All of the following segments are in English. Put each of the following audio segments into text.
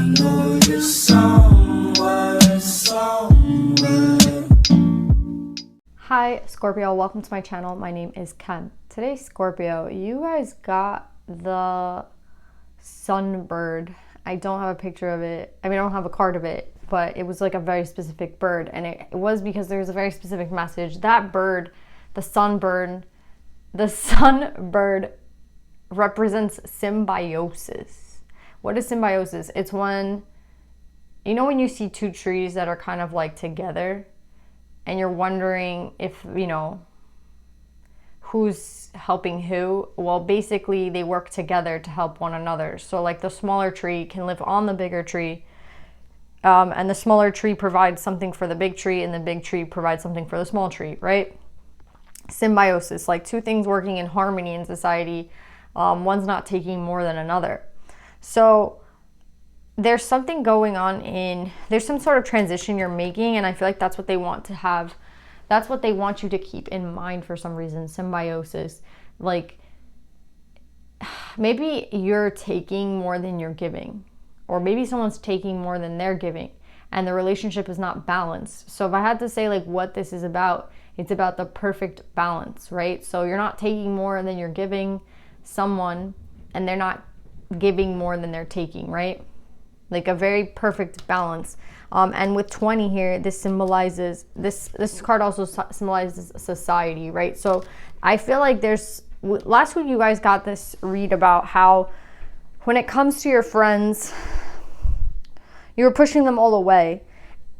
know you're somewhere, somewhere. Hi Scorpio, welcome to my channel. My name is Ken. Today, Scorpio, you guys got the sunbird. I don't have a picture of it. I mean, I don't have a card of it, but it was like a very specific bird, and it was because there was a very specific message. That bird, the sunbird represents symbiosis. What is symbiosis? It's when, you know, when you see two trees that are kind of like together and you're wondering if, you know, who's helping who. Well, basically they work together to help one another. So like the smaller tree can live on the bigger tree, and the smaller tree provides something for the big tree, and the big tree provides something for the small tree, right? Symbiosis, like two things working in harmony in society. One's not taking more than another. So there's something going on there's some sort of transition you're making, and I feel like that's what they want to have. That's what they want you to keep in mind for some reason, symbiosis. Like, maybe you're taking more than you're giving, or maybe someone's taking more than they're giving, and the relationship is not balanced. So if I had to say like what this is about, it's about the perfect balance, right? So you're not taking more than you're giving someone, and they're not giving more than they're taking, right? Like a very perfect balance. And with 20 here, this symbolizes, this card also symbolizes society, right? So I feel like last week you guys got this read about how when it comes to your friends, you were pushing them all away.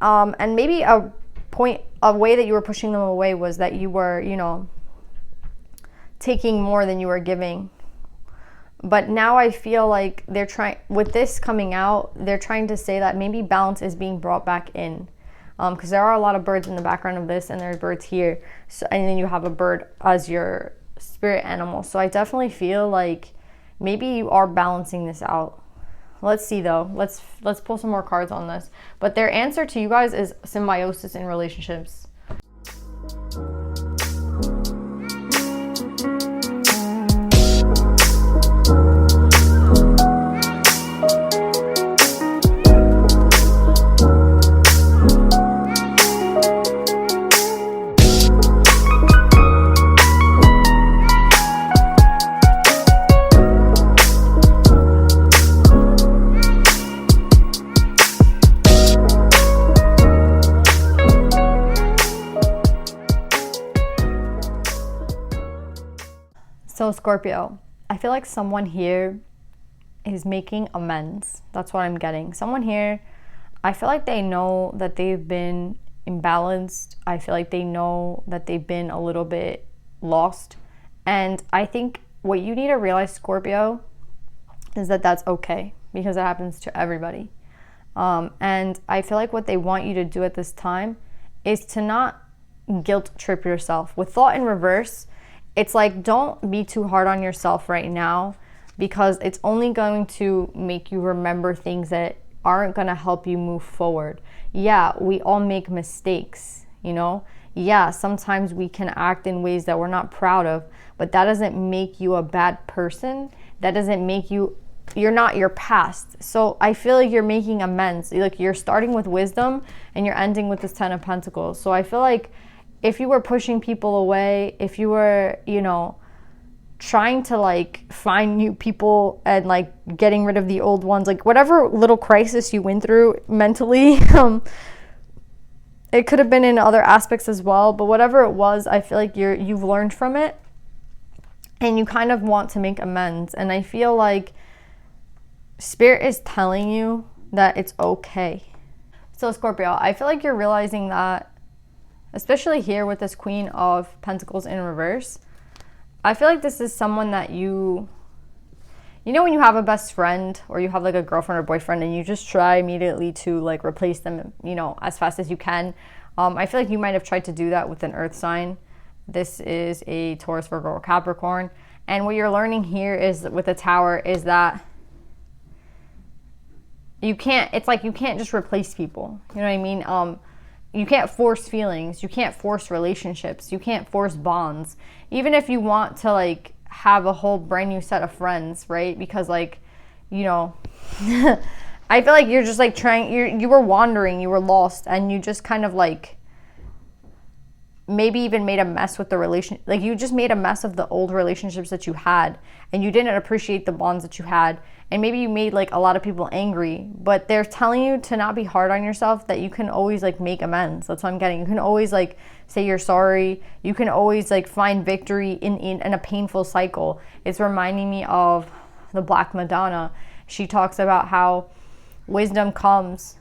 And maybe a way that you were pushing them away was that you were, you know, taking more than you were giving. But now I feel like they're trying, with this coming out, they're trying to say that maybe balance is being brought back in. Because there are a lot of birds in the background of this, and there's birds here. So, and then you have a bird as your spirit animal. So I definitely feel like maybe you are balancing this out. Let's see though. Let's pull some more cards on this. But their answer to you guys is symbiosis in relationships. So Scorpio, I feel like someone here is making amends. That's what I'm getting. Someone here, I feel like they know that they've been imbalanced. I feel like they know that they've been a little bit lost. And I think what you need to realize, Scorpio, is that that's okay, because it happens to everybody. And I feel like what they want you to do at this time is to not guilt trip yourself. With thought in reverse, it's like, don't be too hard on yourself right now, because it's only going to make you remember things that aren't going to help you move forward. Yeah, we all make mistakes, you know? Yeah, sometimes we can act in ways that we're not proud of, but that doesn't make you a bad person. That doesn't make you're not your past. So I feel like you're making amends. Like, you're starting with wisdom and you're ending with this 10 of Pentacles. So I feel like if you were pushing people away, if you were, you know, trying to like find new people and like getting rid of the old ones, like whatever little crisis you went through mentally, it could have been in other aspects as well, but whatever it was, I feel like you've learned from it and you kind of want to make amends. And I feel like Spirit is telling you that it's okay. So Scorpio, I feel like you're realizing that, especially here with this Queen of Pentacles in reverse, I feel like this is someone that you know when you have a best friend or you have like a girlfriend or boyfriend and you just try immediately to like replace them, you know, as fast as you can. I feel like you might have tried to do that with an earth sign. This is a Taurus, Virgo, or Capricorn. And what you're learning here is with the Tower is that you can't just replace people. You know what I mean? You can't force feelings. You can't force relationships. You can't force bonds. Even if you want to like have a whole brand new set of friends, right? Because like, you know, I feel like you're just like you were wandering, you were lost, and you just kind of like maybe even made a mess with the relation. Like you just made a mess of the old relationships that you had, and you didn't appreciate the bonds that you had. And maybe you made like a lot of people angry, but they're telling you to not be hard on yourself, that you can always like make amends. That's what I'm getting. You can always like say you're sorry. You can always like find victory in a painful cycle. It's reminding me of the Black Madonna. She talks about how wisdom comes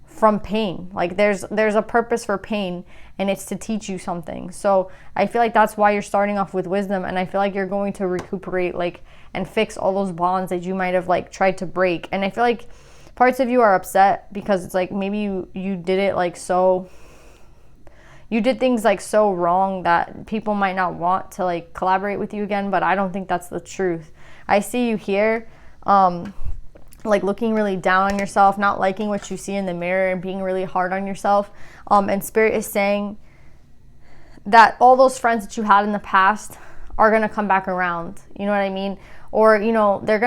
from pain. Like there's a purpose for pain, and it's to teach you something. So I feel like that's why you're starting off with wisdom, and I feel like you're going to recuperate like and fix all those bonds that you might have like tried to break. And I feel like parts of you are upset because it's like maybe you did it like so, you did things like so wrong that people might not want to like collaborate with you again. But I don't think that's the truth. I see you here like looking really down on yourself, not liking what you see in the mirror, and being really hard on yourself. And Spirit is saying that all those friends that you had in the past are gonna come back around. You know what I mean? Or, you know, they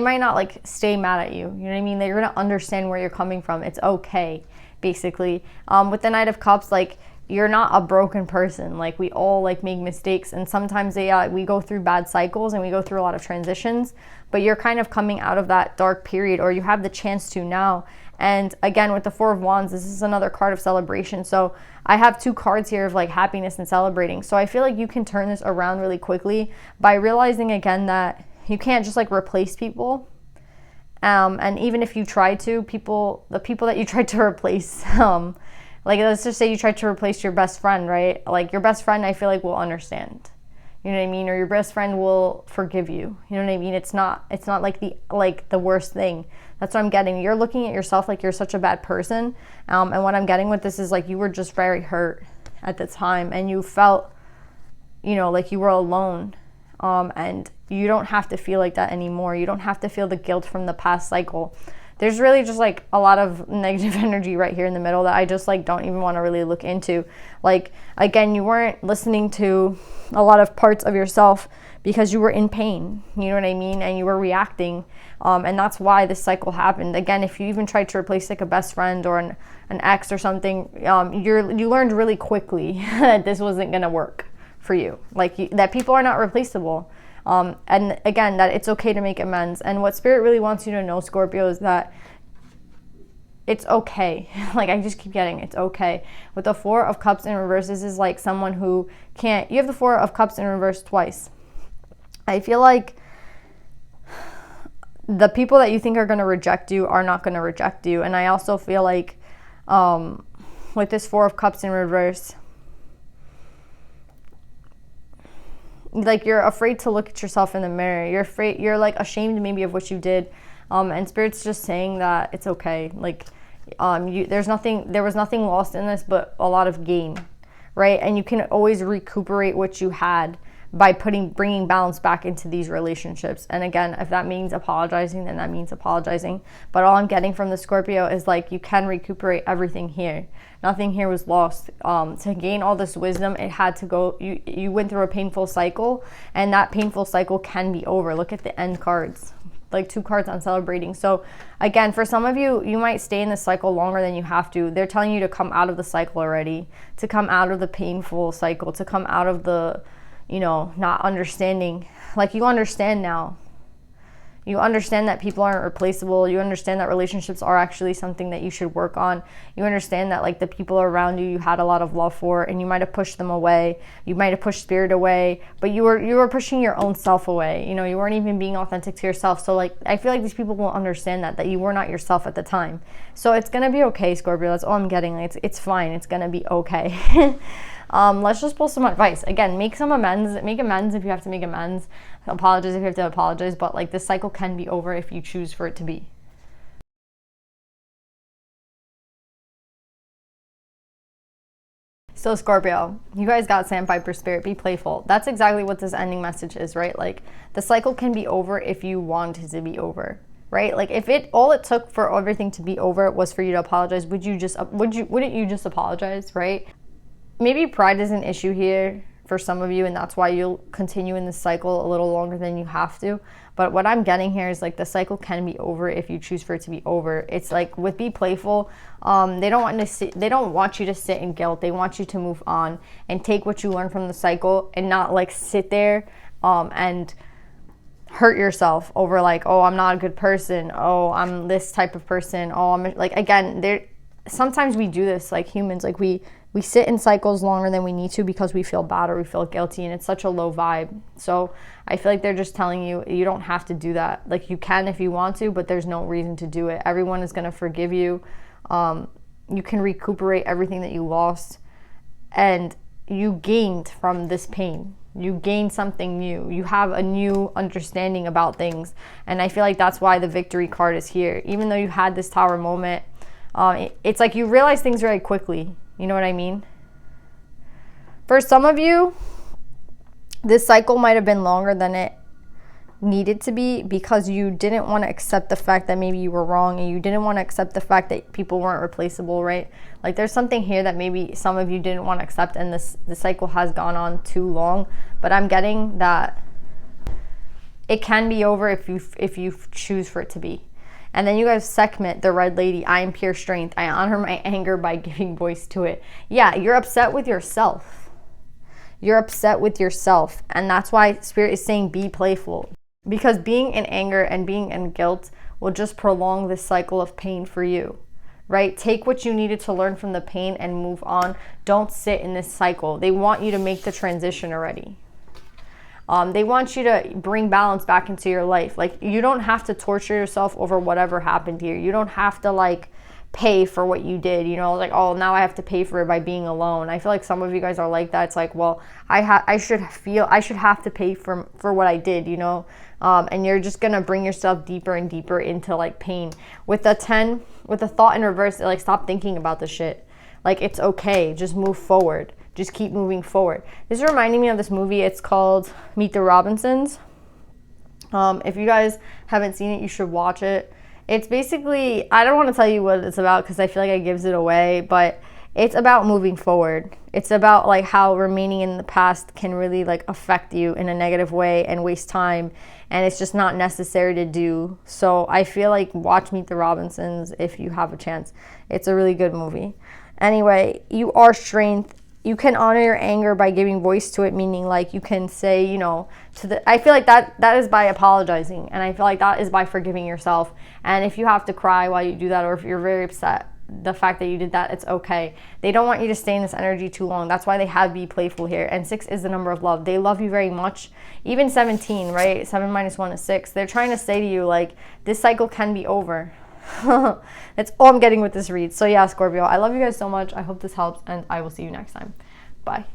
might not like stay mad at you. You know what I mean? They're gonna understand where you're coming from. It's okay, basically. With the Knight of Cups, like, you're not a broken person. Like, we all like make mistakes, and sometimes we go through bad cycles and we go through a lot of transitions, but you're kind of coming out of that dark period, or you have the chance to now. And again, with the Four of Wands, this is another card of celebration. So I have two cards here of like happiness and celebrating. So I feel like you can turn this around really quickly by realizing again that you can't just like replace people. And even if you try to, the people that you tried to replace, like let's just say you tried to replace your best friend, right? Like your best friend, I feel like will understand. You know what I mean? Or your best friend will forgive you. You know what I mean? It's not like the worst thing. That's what I'm getting. You're looking at yourself like you're such a bad person. And what I'm getting with this is like you were just very hurt at the time, and you felt, you know, like you were alone. And you don't have to feel like that anymore. You don't have to feel the guilt from the past cycle. There's really just like a lot of negative energy right here in the middle that I just like don't even want to really look into. Like, again, you weren't listening to a lot of parts of yourself because you were in pain, you know what I mean? And you were reacting. And that's why this cycle happened. Again, if you even tried to replace like a best friend or an ex or something, you learned really quickly that this wasn't going to work for you. Like that people are not replaceable. And again, that it's okay to make amends. And what Spirit really wants you to know, Scorpio, is that it's okay. Like I just keep getting, it's okay. With the Four of Cups in reverse, this is like someone who can't, you have the Four of Cups in reverse twice. I feel like the people that you think are going to reject you are not going to reject you. And I also feel like with this Four of Cups in reverse, like you're afraid to look at yourself in the mirror. You're like ashamed maybe of what you did. And Spirit's just saying that it's okay. Like there was nothing lost in this, but a lot of gain, right? And you can always recuperate what you had by bringing balance back into these relationships. And again, if that means apologizing, then that means apologizing. But all I'm getting from the Scorpio is like you can recuperate everything here. Nothing here was lost. To gain all this wisdom, it had to go. You went through a painful cycle, and that painful cycle can be over. Look at the end cards, like 2 cards on celebrating. So again, for some of you, you might stay in the cycle longer than you have to. They're telling you to come out of the cycle already, to come out of the painful cycle, to come out of the, you know, not understanding. Like you understand now. You understand that people aren't replaceable. You understand that relationships are actually something that you should work on. You understand that like the people around you had a lot of love for, and you might have pushed them away. You might have pushed Spirit away, but you were pushing your own self away. You know, you weren't even being authentic to yourself. So like I feel like these people will understand that you were not yourself at the time. So it's gonna be okay, Scorpio. That's all I'm getting. Like, it's fine. It's gonna be okay. Let's just pull some advice. Again, make some amends. Make amends if you have to make amends. Apologize if you have to apologize. But like this cycle can be over if you choose for it to be. So Scorpio, you guys got Sandpiper Spirit. Be playful. That's exactly what this ending message is, right? Like the cycle can be over if you want it to be over, right? Like if all it took for everything to be over was for you to apologize, wouldn't you just apologize, right? Maybe pride is an issue here, for some of you, and that's why you'll continue in this cycle a little longer than you have to. But what I'm getting here is like the cycle can be over if you choose for it to be over. It's like with Be Playful, they don't want you to sit in guilt. They want you to move on and take what you learn from the cycle and not like sit there and hurt yourself over like, oh, I'm not a good person, oh, I'm this type of person, oh, I'm like, again, there sometimes we do this like humans, like we sit in cycles longer than we need to because we feel bad or we feel guilty, and it's such a low vibe. So I feel like they're just telling you, you don't have to do that. Like you can if you want to, but there's no reason to do it. Everyone is going to forgive you. You can recuperate everything that you lost, and you gained from this pain. You gained something new. You have a new understanding about things, and I feel like that's why the victory card is here. Even though you had this Tower moment, it's like you realize things very quickly. You know what I mean? For some of you, this cycle might have been longer than it needed to be because you didn't want to accept the fact that maybe you were wrong, and you didn't want to accept the fact that people weren't replaceable, right? Like there's something here that maybe some of you didn't want to accept, and the cycle has gone on too long. But I'm getting that it can be over if you choose for it to be. And then you guys segment the Red Lady. I am pure strength. I honor my anger by giving voice to it. Yeah, you're upset with yourself. You're upset with yourself. And that's why Spirit is saying be playful. Because being in anger and being in guilt will just prolong this cycle of pain for you, right? Take what you needed to learn from the pain and move on. Don't sit in this cycle. They want you to make the transition already. They want you to bring balance back into your life. Like, you don't have to torture yourself over whatever happened here. You don't have to, like, pay for what you did. You know, like, oh, now I have to pay for it by being alone. I feel like some of you guys are like that. It's like, well, I should have to pay for what I did, you know? And you're just going to bring yourself deeper and deeper into, like, pain. With the 10, with the thought in reverse, like, stop thinking about the shit. Like, it's okay. Just move forward. Just keep moving forward. This is reminding me of this movie. It's called Meet the Robinsons. If you guys haven't seen it, you should watch it. It's basically, I don't want to tell you what it's about because I feel like it gives it away, but it's about moving forward. It's about like how remaining in the past can really like affect you in a negative way and waste time, and it's just not necessary to do. So I feel like watch Meet the Robinsons if you have a chance. It's a really good movie. Anyway, you are strength. You can honor your anger by giving voice to it, meaning like you can say, you know, I feel like that is by apologizing, and I feel like that is by forgiving yourself. And if you have to cry while you do that, or if you're very upset, the fact that you did that, it's okay. They don't want you to stay in this energy too long. That's why they have Be Playful here. And 6 is the number of love. They love you very much. Even 17, right? 7 minus 1 is 6. They're trying to say to you, like, this cycle can be over. That's all I'm getting with this read. So yeah, Scorpio, I love you guys so much. I hope this helps, and I will see you next time. Bye.